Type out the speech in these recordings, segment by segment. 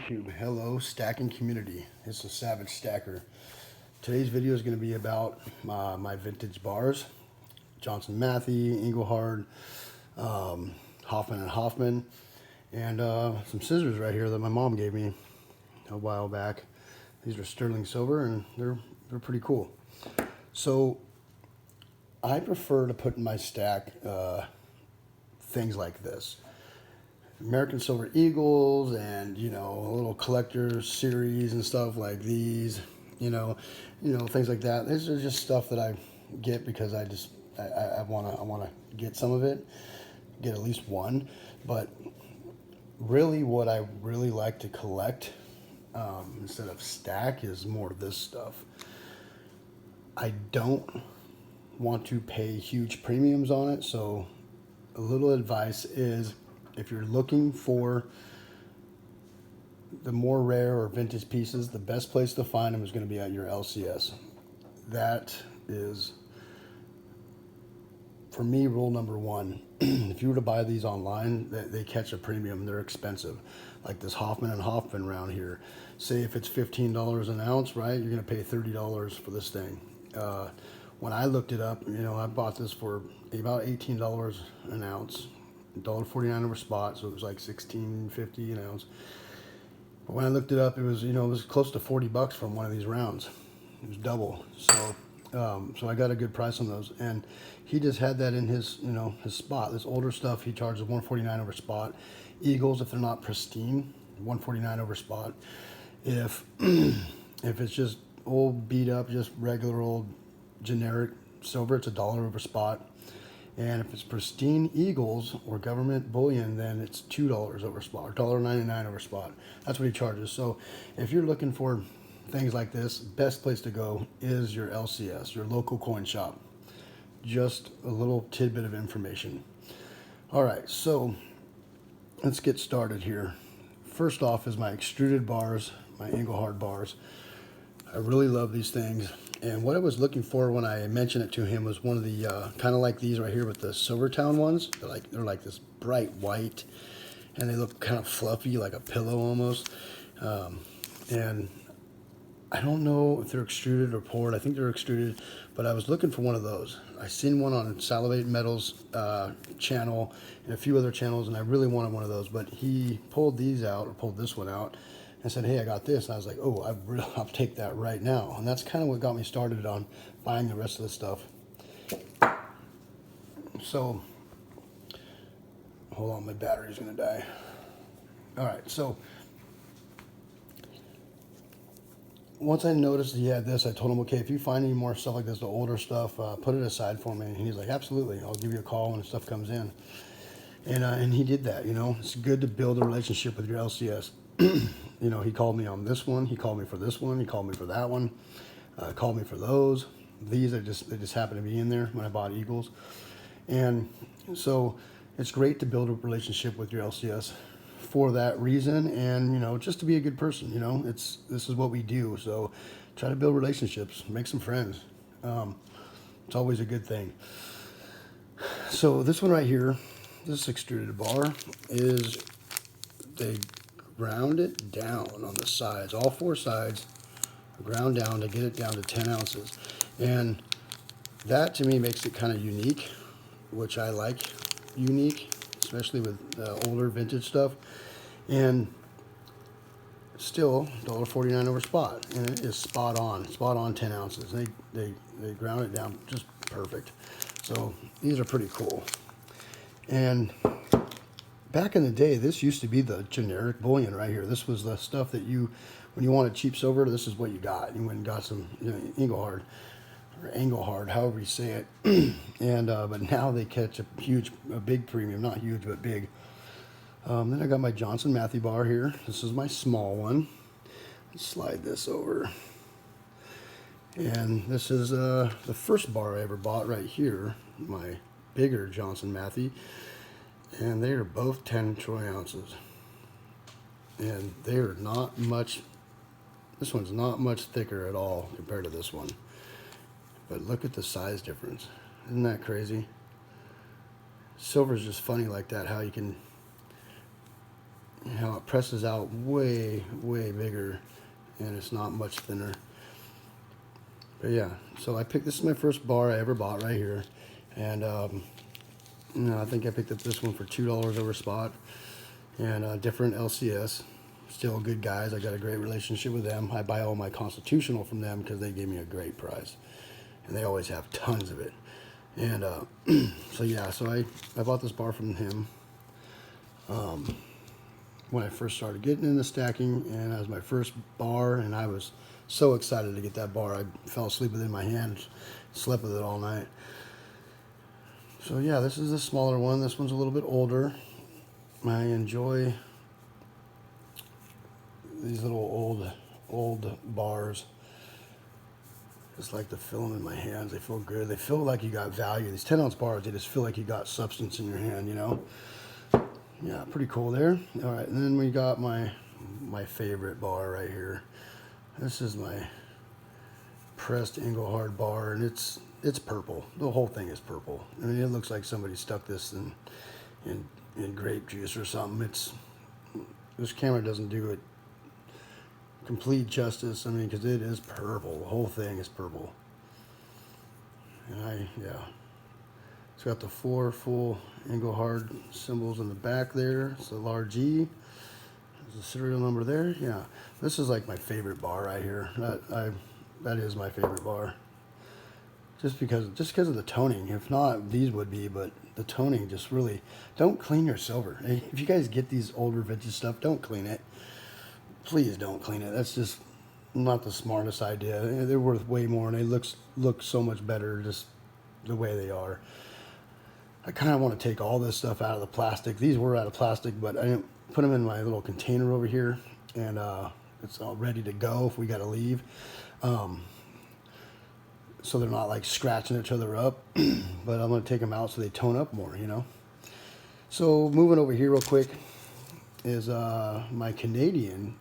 YouTube. Hello, stacking community. It's a Savagestacker. Today's video is going to be about my vintage bars. Johnson Matthey, Engelhard, Hoffman and Hoffman, and some scissors right here that my mom gave me a while back. These are sterling silver and they're pretty cool. So I prefer to put in my stack things like this. American Silver Eagles and, you know, a little collector series and stuff like these, you know, things like that. These are just stuff that I get because I want to get some of it, get at least one. But really what I really like to collect instead of stack is more of this stuff. I don't want to pay huge premiums on it, so a little advice is, if you're looking for the more rare or vintage pieces, the best place to find them is going to be at your LCS. That is, for me, rule number one. If you were to buy these online, they catch a premium. They're expensive. Like this Hoffman and Hoffman round here. Say if it's $15 an ounce, right? You're going to pay $30 for this thing. When I looked it up, you know, I bought this for about $18 an ounce. $1.49 over spot, so it was like $16.50 an ounce. But when I looked it up, it was, you know, it was close to $40 from one of these rounds. It was double. So so I got a good price on those, and he just had that in his, you know, his spot. This older stuff he charges $149 over spot. Eagles, if they're not pristine, $149 over spot. If if it's just old beat up, just regular old generic silver, it's $1 over spot. And if it's pristine Eagles or government bullion, then it's $2 over spot, or $1.99 over spot. That's what he charges. So if you're looking for things like this, best place to go is your LCS, your local coin shop. Just a little tidbit of information. All right, so let's get started here. First off is my extruded bars, my Engelhard bars. I really love these things. And what I was looking for when I mentioned it to him was one of the kind of like these right here with the Silvertown ones. They're like this bright white, and they look kind of fluffy, like a pillow almost. And I don't know if they're extruded or poured. I think they're extruded, but I was looking for one of those. I seen one on Salivate Metals channel and a few other channels, and I really wanted one of those. But he pulled these out, or pulled this one out, and said, hey, I got this. And I was like, oh, I'll take that right now. And that's kind of what got me started on buying the rest of the stuff. So, hold on, my battery's gonna die. All right, so once I noticed he had this, I told him, okay, if you find any more stuff like this, the older stuff, put it aside for me. And he's like, absolutely, I'll give you a call when the stuff comes in. And he did that, you know. It's good to build a relationship with your LCS. You know, he called me on this one, he called me for this one, he called me for that one, called me for those. These they just happened to be in there when I bought Eagles. And so it's great to build a relationship with your LCS for that reason, and, you know, just to be a good person. You know, this is what we do. So try to build relationships, make some friends. It's always a good thing. So this one right here, this extruded bar, is they ground it down on the sides. All four sides are ground down to get it down to 10 ounces. And that to me makes it kind of unique, which I like unique, especially with older vintage stuff. And still $1.49 over spot, and it is spot on 10 ounces. They ground it down just perfect. So these are pretty cool. And back in the day, this used to be the generic bullion right here. This was the stuff that when you wanted cheap silver, this is what you got. You went and got some, you know, Engelhard, however you say it. And but now they catch a big premium, not huge, but big. Then I got my Johnson Matthey bar here. This is my small one. Let's slide this over. And this is the first bar I ever bought right here, my bigger Johnson Matthey. And they are both 10 troy ounces. And they are not much, this one's not much thicker at all compared to this one. But look at the size difference. Isn't that crazy? Silver's just funny like that, how you can, how it presses out way bigger, and it's not much thinner. But yeah, so this is my first bar I ever bought right here, and you know, I think I picked up this one for $2 over spot, and different LCS. Still good guys. I got a great relationship with them. I buy all my constitutional from them because they gave me a great price, and they always have tons of it. And so yeah, so I bought this bar from him when I first started getting into stacking, and that was my first bar, and I was so excited to get that bar. I fell asleep with it in my hand, slept with it all night. So yeah, this is a smaller one. This one's a little bit older. I enjoy these little old bars. Just like to feel them in my hands. They feel good. They feel like you got value. These 10-ounce bars, they just feel like you got substance in your hand, you know? Yeah, pretty cool there. All right, and then we got my favorite bar right here. This is my pressed Engelhard bar, and it's purple. The whole thing is purple. I mean, it looks like somebody stuck this in grape juice or something. This camera doesn't do it complete justice. I mean, because it is purple. The whole thing is purple. And yeah. It's got the 4 full Engelhard symbols in the back there. It's a large E. There's a serial number there. Yeah. This is like my favorite bar right here. That is my favorite bar. Just because of the toning. If not, these would be, but the toning just really, don't clean your silver. If you guys get these older vintage stuff, don't clean it. Please don't clean it. That's just not the smartest idea. They're worth way more, and they look so much better just the way they are. I kind of want to take all this stuff out of the plastic. These were out of plastic, but I didn't put them in my little container over here, and it's all ready to go if we got to leave. So they're not like scratching each other up, but I'm going to take them out so they tone up more, you know. So moving over here real quick is my Canadian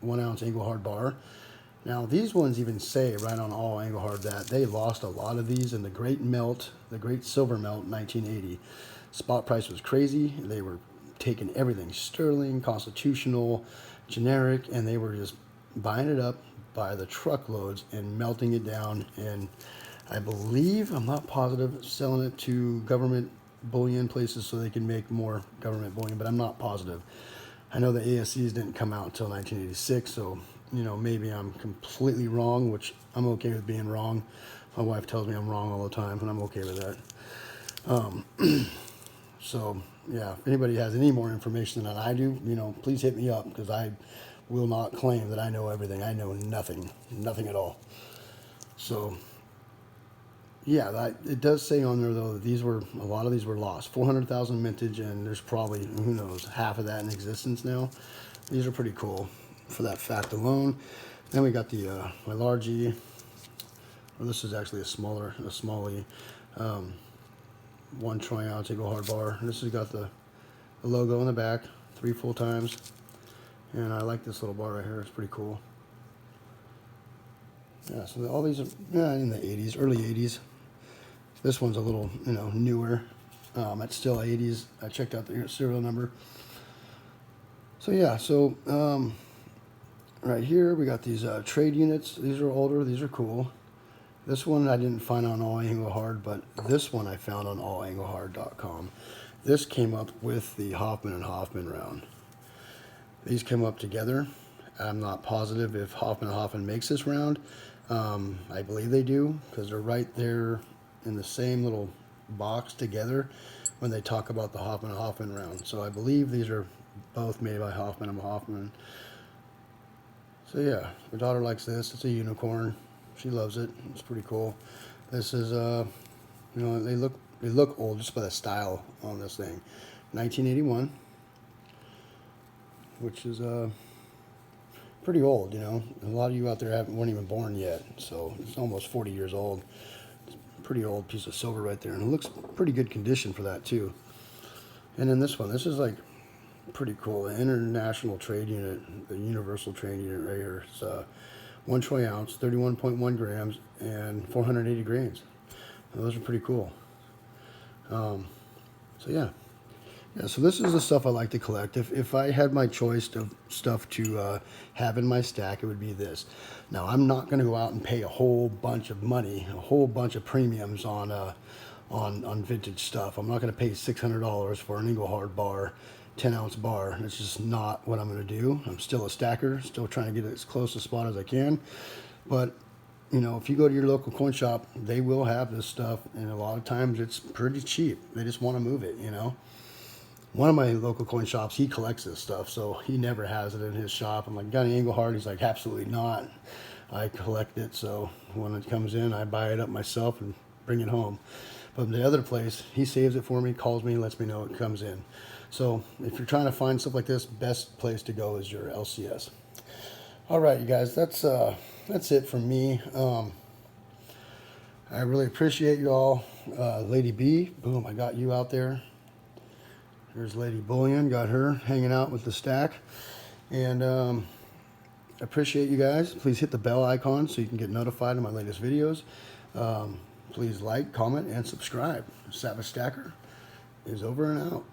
1-ounce Engelhard bar. Now these ones even say right on all Engelhard that they lost a lot of these in the Great Melt, the Great Silver Melt in 1980. Spot price was crazy. They were taking everything, sterling, constitutional, generic, and they were just buying it up by the truckloads and melting it down, and I believe, I'm not positive, selling it to government bullion places so they can make more government bullion, but I'm not positive. I know the ASCs didn't come out until 1986, so you know, maybe I'm completely wrong, which I'm okay with being wrong. My wife tells me I'm wrong all the time, and I'm okay with that. So yeah, if anybody has any more information than I do, you know, please hit me up, because I will not claim that I know everything. I know nothing at all. So yeah, it does say on there though that a lot of these were lost. 400,000 mintage, and there's probably, who knows, half of that in existence now. These are pretty cool for that fact alone. Then we got the my large E. Well, this is actually a small E. 1 troy ounce Engelhard bar. And this has got the logo in the back, 3 full times. And I like this little bar right here. It's pretty cool. Yeah, so all these are in the 80s, early 80s. This one's a little, you know, newer. It's still 80s. I checked out the serial number. So yeah, so right here we got these trade units. These are older. These are cool. This one I didn't find on All Engelhard, but this one I found on allengelhard.com. This came up with the Hoffman and Hoffman round. These came up together. I'm not positive if Hoffman & Hoffman makes this round. I believe they do, because they're right there in the same little box together when they talk about the Hoffman & Hoffman round. So I believe these are both made by Hoffman & Hoffman. So yeah, my daughter likes this. It's a unicorn. She loves it. It's pretty cool. This is, you know, they look old just by the style on this thing. 1981. Which is pretty old, you know. A lot of you out there weren't even born yet, so it's almost 40 years old. It's a pretty old piece of silver right there, and it looks pretty good condition for that too. And then this one, this is like pretty cool. The International Trade Unit, the Universal Trade Unit right here. It's 1 troy ounce, 31.1 grams, and 480 grains. Now, those are pretty cool. So yeah. Yeah, so this is the stuff I like to collect. If I had my choice of stuff to have in my stack, it would be this. Now, I'm not going to go out and pay a whole bunch of money, a whole bunch of premiums on vintage stuff. I'm not going to pay $600 for an Engelhard bar, 10-ounce bar. That's just not what I'm going to do. I'm still a stacker, still trying to get as close to spot as I can. But you know, if you go to your local coin shop, they will have this stuff, and a lot of times it's pretty cheap. They just want to move it, you know. One of my local coin shops, he collects this stuff, so he never has it in his shop. I'm like, got any Engelhard? He's like, absolutely not. I collect it, so when it comes in, I buy it up myself and bring it home. But the other place, he saves it for me, calls me, lets me know it comes in. So if you're trying to find stuff like this, best place to go is your LCS. All right, you guys, that's it from me. I really appreciate you all. Lady B, boom, I got you out there. Here's Lady Bullion, got her hanging out with the stack. And I appreciate you guys. Please hit the bell icon so you can get notified of my latest videos. Please like, comment, and subscribe. Savagestacker is over and out.